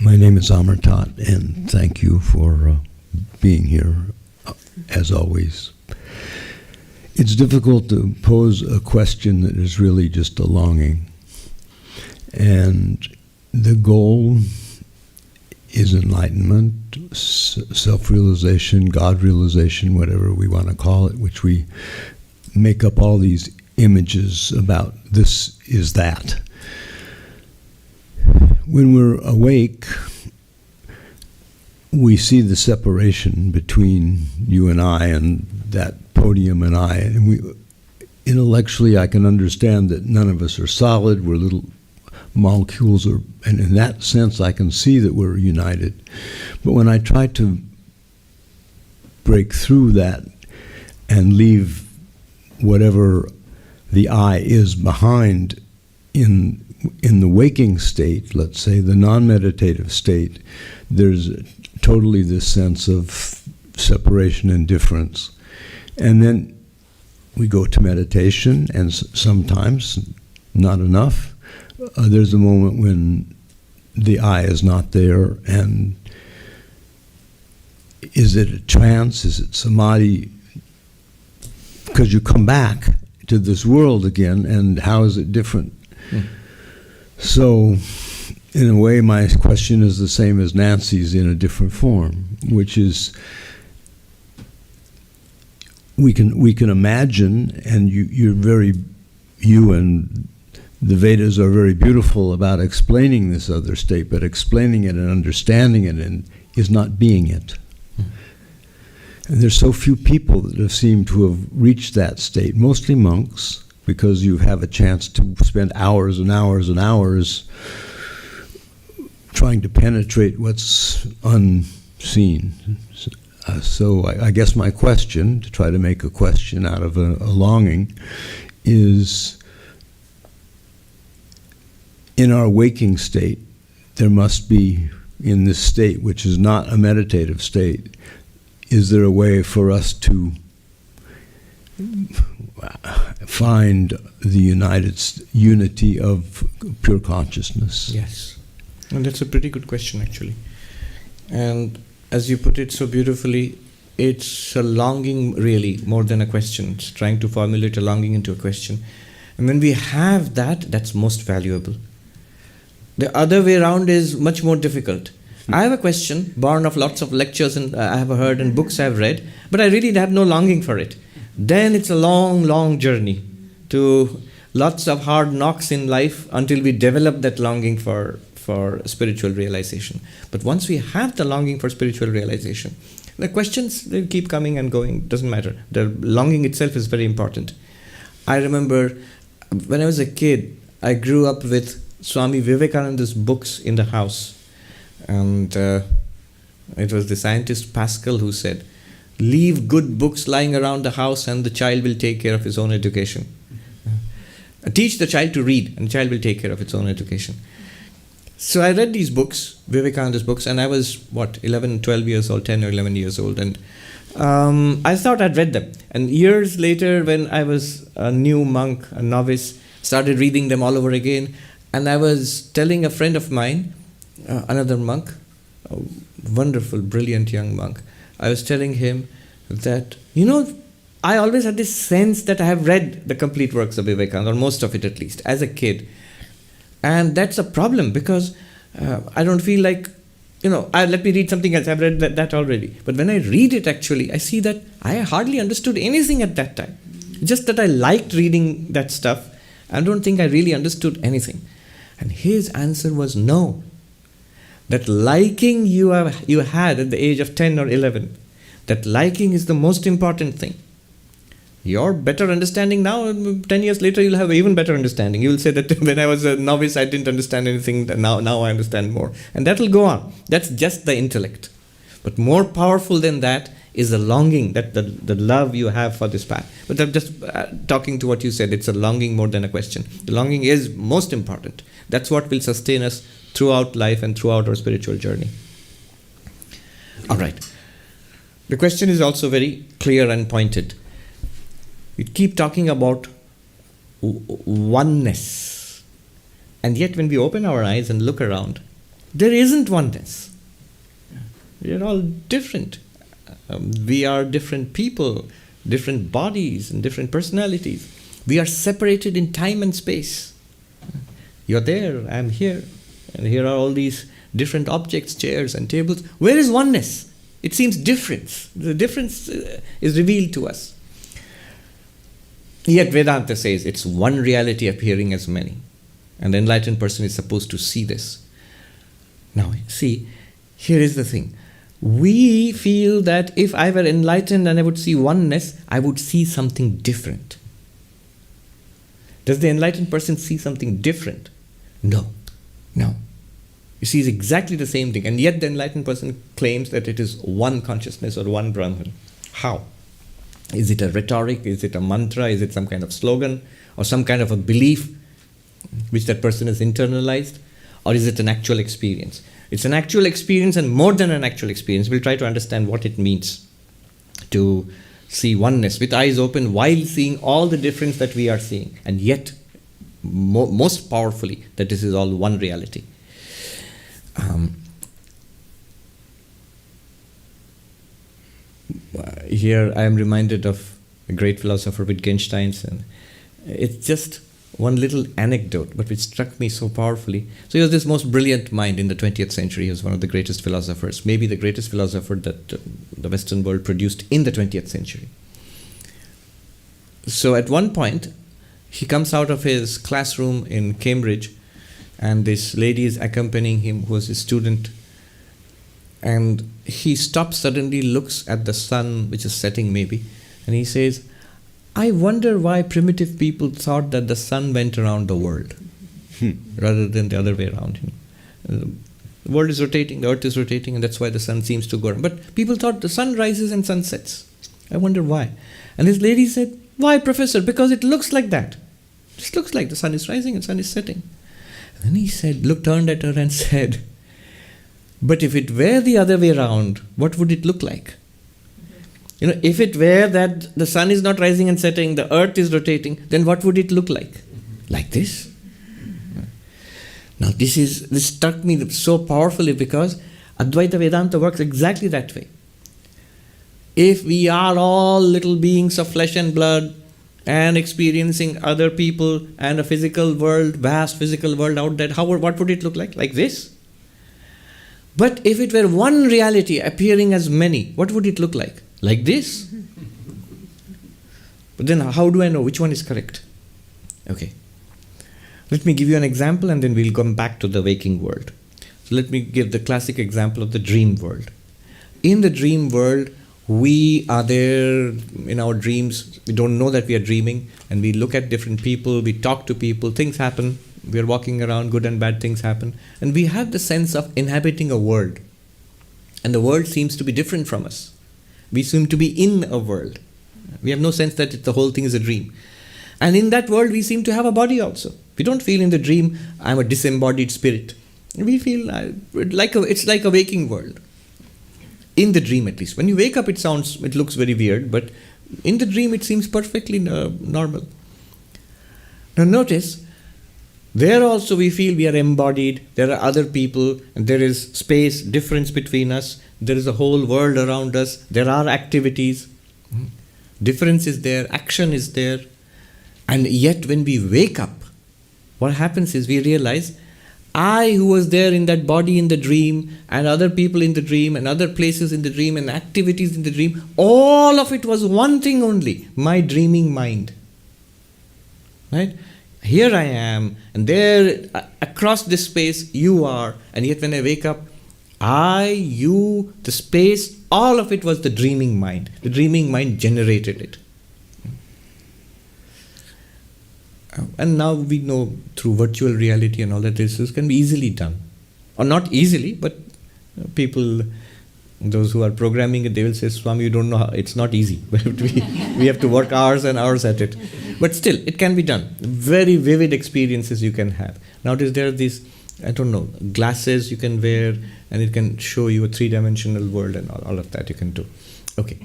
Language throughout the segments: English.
My name is Amartat, and thank you for being here, as always. It's difficult to pose a question that is really just a longing. And the goal is enlightenment, self-realization, God-realization, whatever we want to call it, which we make up all these images about this is that. When we're awake, we see the separation between you and I and that podium and I. And intellectually, I can understand that none of us are solid. We're little molecules, and in that sense, I can see that we're united. But when I try to break through that and leave whatever the I is behind in the waking state, let's say, the non-meditative state, there's totally this sense of separation and difference. And then we go to meditation, and sometimes, not enough, there's a moment when the I is not there, and is it a trance? Is it samadhi? Because you come back to this world again, and how is it different? So, in a way, my question is the same as Nancy's in a different form, which is we can imagine, and you and the Vedas are very beautiful about explaining this other state, but explaining it and understanding it is not being it. And there's so few people that have seemed to have reached that state, mostly monks, because you have a chance to spend hours and hours and hours trying to penetrate what's unseen. So I guess my question, to try to make a question out of a longing, is in our waking state, there must be, in this state, which is not a meditative state, is there a way for us to find the unity of pure consciousness? Yes. And that's a pretty good question, actually. And as you put it so beautifully, it's a longing, really, more than a question. It's trying to formulate a longing into a question. And when we have that, that's most valuable. The other way around is much more difficult. I have a question, born of lots of lectures and I have heard and books I've read, but I really have no longing for it. Then it's a long, long journey to lots of hard knocks in life until we develop that longing for spiritual realization. But once we have the longing for spiritual realization, the questions, they keep coming and going, doesn't matter. The longing itself is very important. I remember when I was a kid, I grew up with Swami Vivekananda's books in the house. And it was the scientist Pascal who said, leave good books lying around the house and the child will take care of his own education. Teach the child to read and the child will take care of its own education. So I read these books, Vivekananda's books, and I was, 11, 12 years old, 10 or 11 years old. And I thought I'd read them. And years later, when I was a new monk, a novice, started reading them all over again. And I was telling a friend of mine, another monk, a wonderful, brilliant young monk, I was telling him that, I always had this sense that I have read the complete works of Vivekananda, or most of it at least, as a kid. And that's a problem because I don't feel like, let me read something else, I've read that already. But when I read it actually, I see that I hardly understood anything at that time. Just that I liked reading that stuff. I don't think I really understood anything. And his answer was no. That liking you had at the age of 10 or 11, that liking is the most important thing. Your better understanding now, 10 years later, you'll have even better understanding. You'll say that when I was a novice, I didn't understand anything, now I understand more. And that'll go on. That's just the intellect. But more powerful than that is the longing, that the love you have for this path. But I'm just talking to what you said, it's a longing more than a question. The longing is most important. That's what will sustain us throughout life and throughout our spiritual journey. All right. The question is also very clear and pointed. We keep talking about oneness. And yet when we open our eyes and look around, there isn't oneness. We are all different. We are different people, different bodies and different personalities. We are separated in time and space. You're there, I'm here. And here are all these different objects, chairs and tables. Where is oneness? It seems difference. The difference is revealed to us. Yet Vedanta says it's one reality appearing as many. And the enlightened person is supposed to see this. Now, see, here is the thing. We feel that if I were enlightened and I would see oneness, I would see something different. Does the enlightened person see something different? No. He sees exactly the same thing, and yet the enlightened person claims that it is one consciousness or one Brahman. How? Is it a rhetoric? Is it a mantra? Is it some kind of slogan? Or some kind of a belief which that person has internalized? Or is it an actual experience? It's an actual experience, and more than an actual experience. We'll try to understand what it means to see oneness with eyes open while seeing all the difference that we are seeing, and yet most powerfully that this is all one reality. Here I am reminded of a great philosopher, Wittgenstein, and it's just one little anecdote, but which struck me so powerfully. So he was this most brilliant mind in the 20th century. He was one of the greatest philosophers, maybe the greatest philosopher that the Western world produced in the 20th century. So at one point, he comes out of his classroom in Cambridge, and this lady is accompanying him, who was a student. And he stops suddenly, looks at the sun, which is setting maybe, and he says, I wonder why primitive people thought that the sun went around the world rather than the other way around. The world is rotating, the earth is rotating, and that's why the sun seems to go around. But people thought the sun rises and sun sets. I wonder why. And this lady said, why, Professor? Because it looks like that. It just looks like the sun is rising and sun is setting. And then he said, turned at her and said, but if it were the other way around, what would it look like? If it were that the sun is not rising and setting, the earth is rotating, then what would it look like? Like this? Now this struck me so powerfully because Advaita Vedanta works exactly that way. If we are all little beings of flesh and blood and experiencing other people and a physical world, vast physical world out there, what would it look like? Like this? But if it were one reality appearing as many, what would it look like? Like this? But then how do I know which one is correct? Okay. Let me give you an example and then we'll come back to the waking world. So let me give the classic example of the dream world. In the dream world, we are there in our dreams. We don't know that we are dreaming, and we look at different people, we talk to people, things happen. We are walking around, good and bad things happen. And we have the sense of inhabiting a world. And the world seems to be different from us. We seem to be in a world. We have no sense that the whole thing is a dream. And in that world, we seem to have a body also. We don't feel in the dream, I'm a disembodied spirit. We feel it's like a waking world. In the dream, at least. When you wake up, it looks very weird, but in the dream, it seems perfectly normal. Now notice, there also we feel we are embodied, there are other people, and there is space, difference between us, there is a whole world around us, there are activities, difference is there, action is there, and yet when we wake up, what happens is we realize, I who was there in that body in the dream, and other people in the dream, and other places in the dream, and activities in the dream, all of it was one thing only, my dreaming mind. Right? Here I am, and there, across this space, you are, and yet when I wake up, I, you, the space, all of it was the dreaming mind. The dreaming mind generated it. And now we know through virtual reality and all that this can be easily done. Or not easily, but people, those who are programming it, they will say, Swami, you don't know how, it's not easy. We have to work hours and hours at it. But still, it can be done. Very vivid experiences you can have. Nowadays there are these, glasses you can wear, and it can show you a three-dimensional world and all of that you can do. Okay.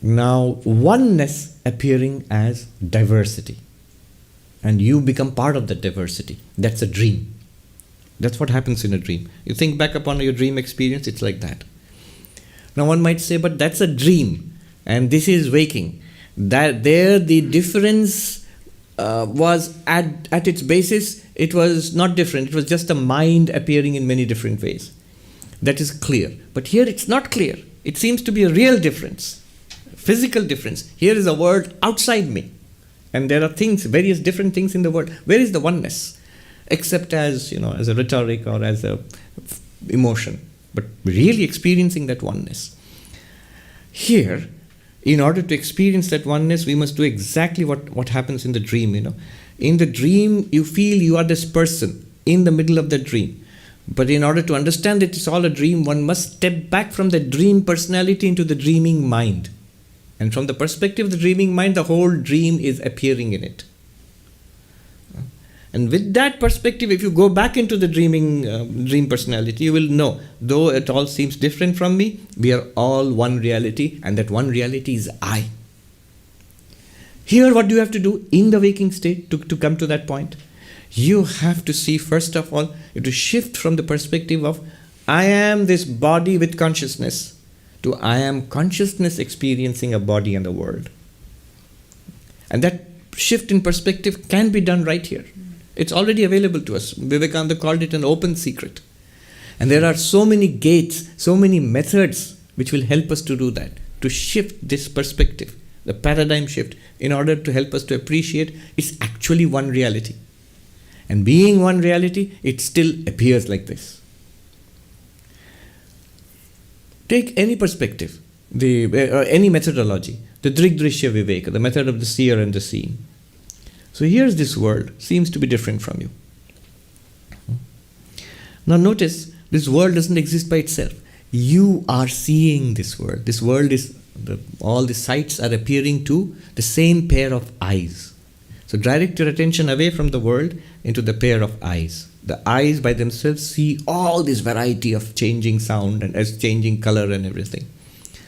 Now, oneness appearing as diversity. And you become part of that diversity. That's a dream. That's what happens in a dream. You think back upon your dream experience, it's like that. Now one might say, but that's a dream and this is waking. That there the difference was at its basis, it was not different. It was just a mind appearing in many different ways. That is clear. But here it's not clear. It seems to be a real difference, physical difference. Here is a world outside me. And there are things, various different things in the world. Where is the oneness? Except as, as a rhetoric or as a emotion. But really experiencing that oneness. Here, in order to experience that oneness, we must do exactly what happens in the dream, In the dream, you feel you are this person in the middle of the dream. But in order to understand that it's all a dream, one must step back from the dream personality into the dreaming mind. And from the perspective of the dreaming mind, the whole dream is appearing in it. And with that perspective, if you go back into the dream personality, you will know, though it all seems different from me, we are all one reality, and that one reality is I. Here, what do you have to do in the waking state to come to that point? You have to see, first of all, you have to shift from the perspective of I am this body with consciousness to I am consciousness experiencing a body and a world. And that shift in perspective can be done right here. It's already available to us. Vivekananda called it an open secret. And there are so many gates, so many methods which will help us to do that, to shift this perspective, the paradigm shift, in order to help us to appreciate it's actually one reality. And being one reality, it still appears like this. Take any perspective, any methodology, the Drigdrishya Viveka, the method of the seer and the seen. So here's this world, seems to be different from you. Now notice, this world doesn't exist by itself. You are seeing this world. This world is, all the sights are appearing to the same pair of eyes. So direct your attention away from the world into the pair of eyes. The eyes by themselves see all this variety of changing sound and as changing color and everything.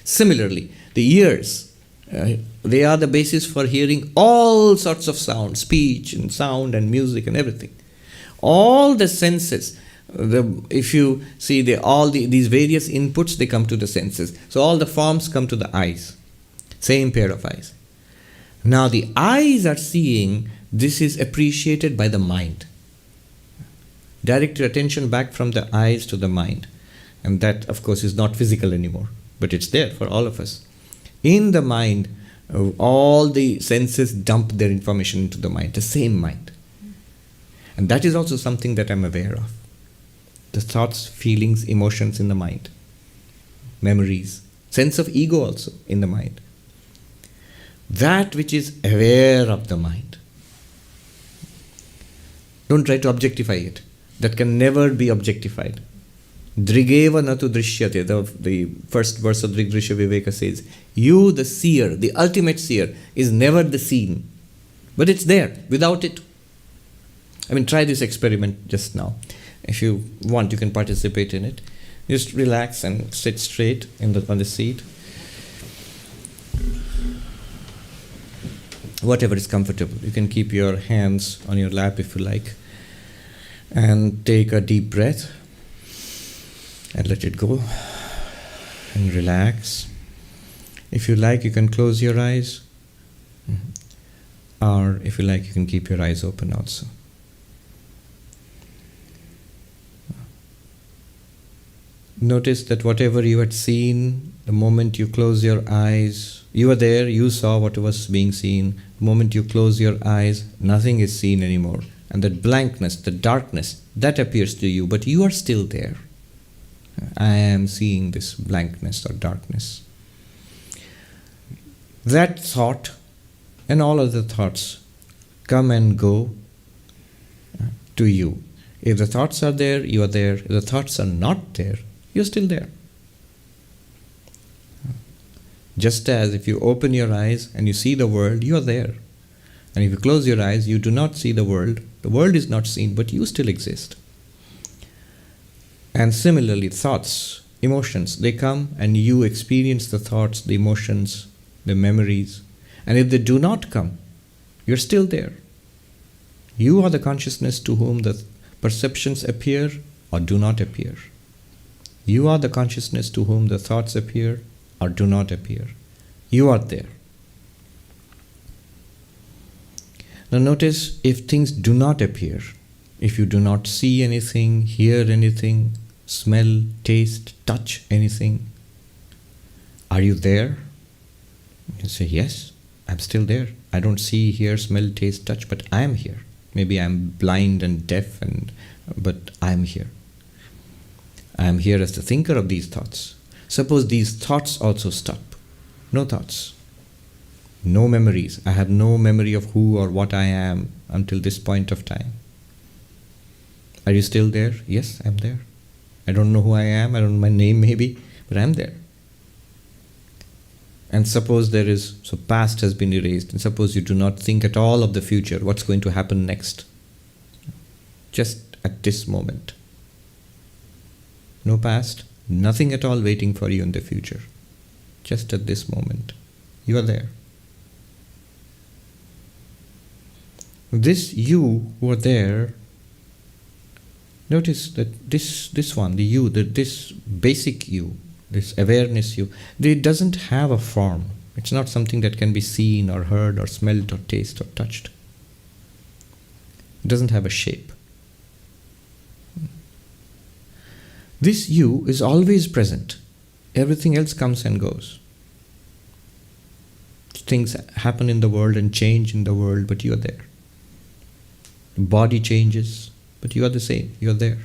Similarly, the ears, they are the basis for hearing all sorts of sound, speech and sound and music and everything. All the senses, if you see these various inputs, they come to the senses. So all the forms come to the eyes, same pair of eyes. Now the eyes are seeing, this is appreciated by the mind. Direct your attention back from the eyes to the mind. And that, of course, is not physical anymore, but it's there for all of us. In the mind, all the senses dump their information into the mind, the same mind. And that is also something that I'm aware of. The thoughts, feelings, emotions in the mind. Memories. Sense of ego also in the mind. That which is aware of the mind. Don't try to objectify it. That can never be objectified. Drigeva natu drishyate, the first verse of Drigdrishya Viveka says, you, the seer, the ultimate seer, is never the seen. But it's there, without it. Try this experiment just now. If you want, you can participate in it. Just relax and sit straight on the seat. Whatever is comfortable. You can keep your hands on your lap if you like. And take a deep breath. And let it go. And relax. If you like, you can close your eyes. Or if you like, you can keep your eyes open also. Notice that whatever you had seen, the moment you close your eyes, you were there, you saw what was being seen. The moment you close your eyes, nothing is seen anymore. And that blankness, the darkness, that appears to you, but you are still there. I am seeing this blankness or darkness. That thought and all other thoughts come and go to you. If the thoughts are there, you are there. If the thoughts are not there, you're still there. Just as if you open your eyes and you see the world, you are there. And if you close your eyes, you do not see the world is not seen, but you still exist. And similarly, thoughts, emotions, they come and you experience the thoughts, the emotions, the memories. And if they do not come, you're still there. You are the consciousness to whom the Perceptions appear or do not appear. You are the consciousness to whom the thoughts appear or do not appear. You are there. Now notice, if things do not appear, if you do not see anything, hear anything, smell, taste, touch anything, are you there? You say, yes, I'm still there. I don't see, hear, smell, taste, touch, but I am here. Maybe I'm blind and deaf, but I am here. I am here as the thinker of these thoughts. Suppose these thoughts also stop. No thoughts. No memories. I have no memory of who or what I am until this point of time. Are you still there? Yes, I'm there. I don't know who I am. I don't know my name maybe, but I'm there. And suppose past has been erased, and suppose you do not think at all of the future, what's going to happen next. Just at this moment. No past, nothing at all waiting for you in the future. Just at this moment. You are there. This you who are there, notice that this one, the you, this basic you, this awareness you, it doesn't have a form. It's not something that can be seen or heard or smelled or tasted or touched. It doesn't have a shape. This you is always present. Everything else comes and goes. Things happen in the world and change in the world, but you are there. The body changes, but you are the same. You are there.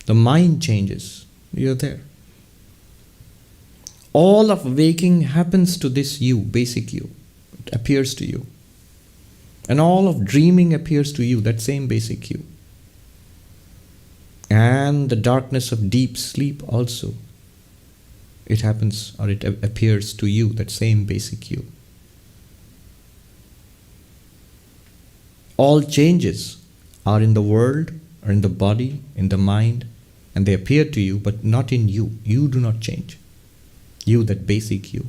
The mind changes. You are there. All of waking happens to this you, basic you. It appears to you. And all of dreaming appears to you, that same basic you. And the darkness of deep sleep also. It happens or it appears to you, that same basic you. All changes are in the world or in the body, in the mind, and they appear to you, but not in you. You do not change. You, that basic you.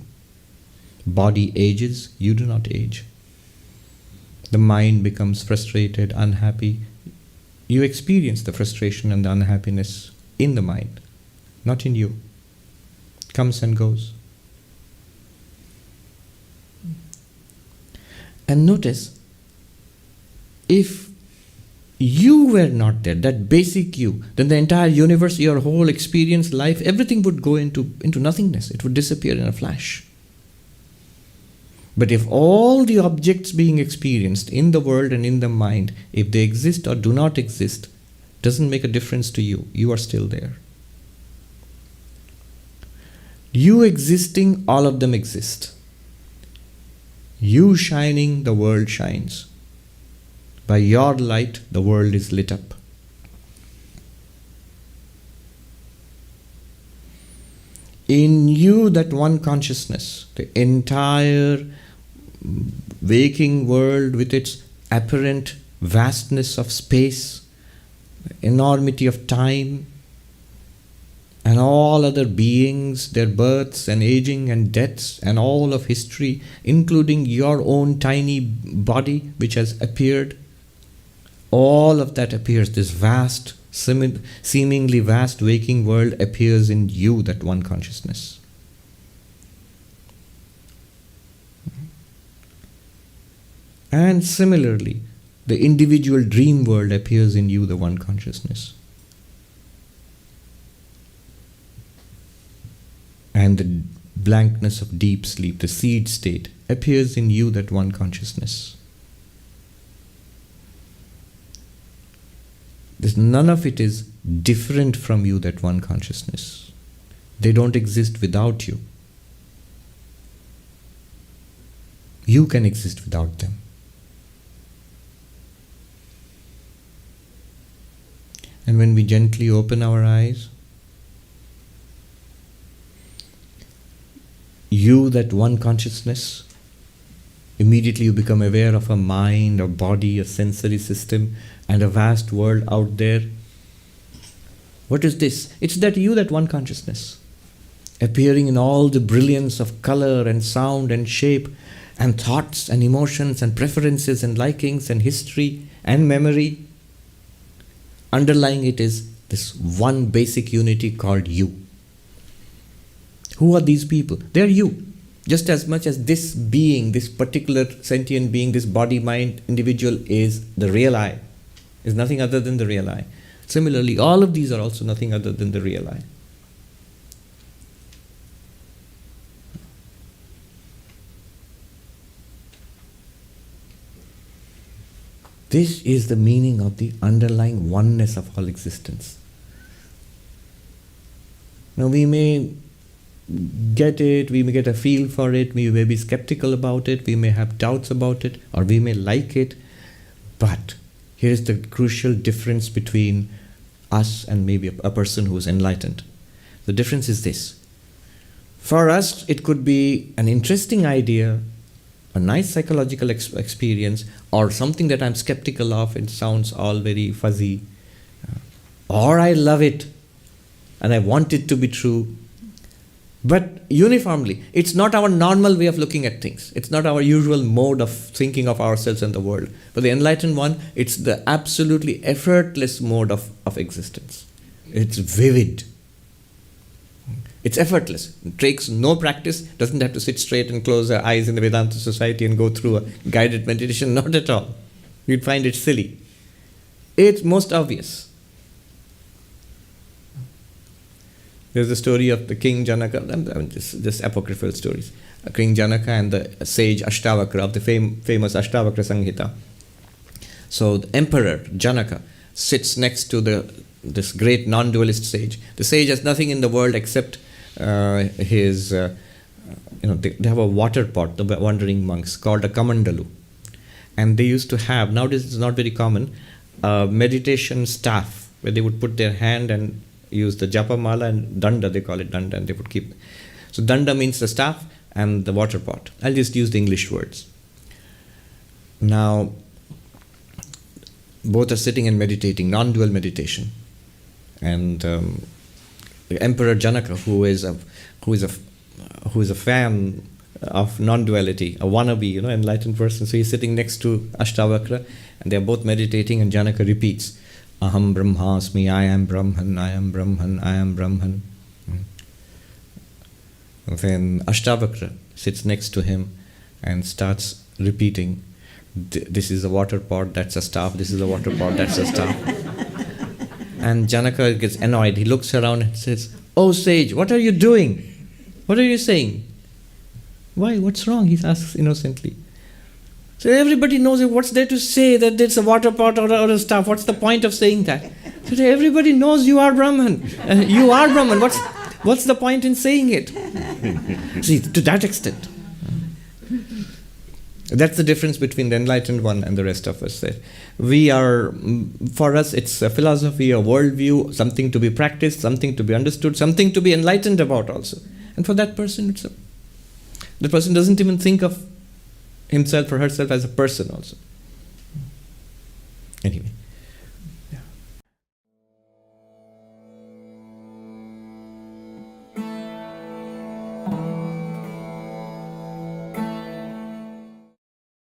Body ages, you do not age. The mind becomes frustrated, unhappy. You experience the frustration and the unhappiness in the mind, not in you. It comes and goes. And notice, if you were not there, that basic you, then the entire universe, your whole experience, life, everything would go into nothingness. It would disappear in a flash. But if all the objects being experienced in the world and in the mind, if they exist or do not exist, doesn't make a difference to you. You are still there. You existing, all of them exist. You shining, the world shines. By your light, the world is lit up. In you, that one consciousness, the entire waking world with its apparent vastness of space, enormity of time, and all other beings, their births and aging and deaths and all of history, including your own tiny body which has appeared, all of that appears. This vast, seemingly vast waking world appears in you, that one consciousness. And similarly, the individual dream world appears in you, the one consciousness. And the blankness of deep sleep, the seed state, appears in you, that one consciousness. None of it is different from you, that one consciousness. They don't exist without you. You can exist without them. And when we gently open our eyes, you, that one consciousness, immediately you become aware of a mind, a body, a sensory system, and a vast world out there. What is this? It's that you, that one consciousness, appearing in all the brilliance of color and sound and shape and thoughts and emotions and preferences and likings and history and memory. underlying it is this one basic unity called you. Who are these people? They are you. Just as much as this being, this particular sentient being, this body-mind individual is the real I, is nothing other than the real I. Similarly, all of these are also nothing other than the real I. This is the meaning of the underlying oneness of all existence. Now we may get it, we may get a feel for it, we may be skeptical about it, we may have doubts about it, or we may like it, but here is the crucial difference between us and maybe a person who is enlightened. The difference is this. For us, it could be an interesting idea, a nice psychological experience, or something that I'm skeptical of, it sounds all very fuzzy, or I love it and I want it to be true. But uniformly, it's not our normal way of looking at things. It's not our usual mode of thinking of ourselves and the world. For the enlightened one, it's the absolutely effortless mode of existence. It's vivid. It's effortless. It takes no practice, doesn't have to sit straight and close our eyes in the Vedanta society and go through a guided meditation, not at all. You'd find it silly. It's most obvious. There's the story of the King Janaka, I mean, just apocryphal stories. King Janaka and the sage Ashtavakra of the famous Ashtavakra Samhita. So the emperor Janaka sits next to this great non-dualist sage. The sage has nothing in the world except his, they have a water pot, the wandering monks, called a kamandalu. And they used to have, nowadays it's not very common, a meditation staff where they would put their hand and use the japa mala and danda, they call it danda, and they would keep. So danda means the staff and the water pot. I'll just use the English words. Now, both are sitting and meditating, non-dual meditation. And the Emperor Janaka, who is a fan of non-duality, a wannabe, enlightened person, so he's sitting next to Ashtavakra, and they are both meditating, and Janaka repeats, Aham Brahmasmi, I am Brahman, I am Brahman, I am Brahman. Then Ashtavakra sits next to him and starts repeating, this is a water pot, that's a staff, this is a water pot, that's a staff. And Janaka gets annoyed. He looks around and says, oh sage, what are you doing? What are you saying? Why? What's wrong? He asks innocently. So everybody knows it. What's there to say that it's a water pot or a staff? What's the point of saying that? So everybody knows you are Brahman. You are Brahman. What's the point in saying it? See, to that extent. That's the difference between the enlightened one and the rest of us. For us, it's a philosophy, a worldview, something to be practiced, something to be understood, something to be enlightened about also. And for that person, the person doesn't even think of himself or herself as a person also. Anyway.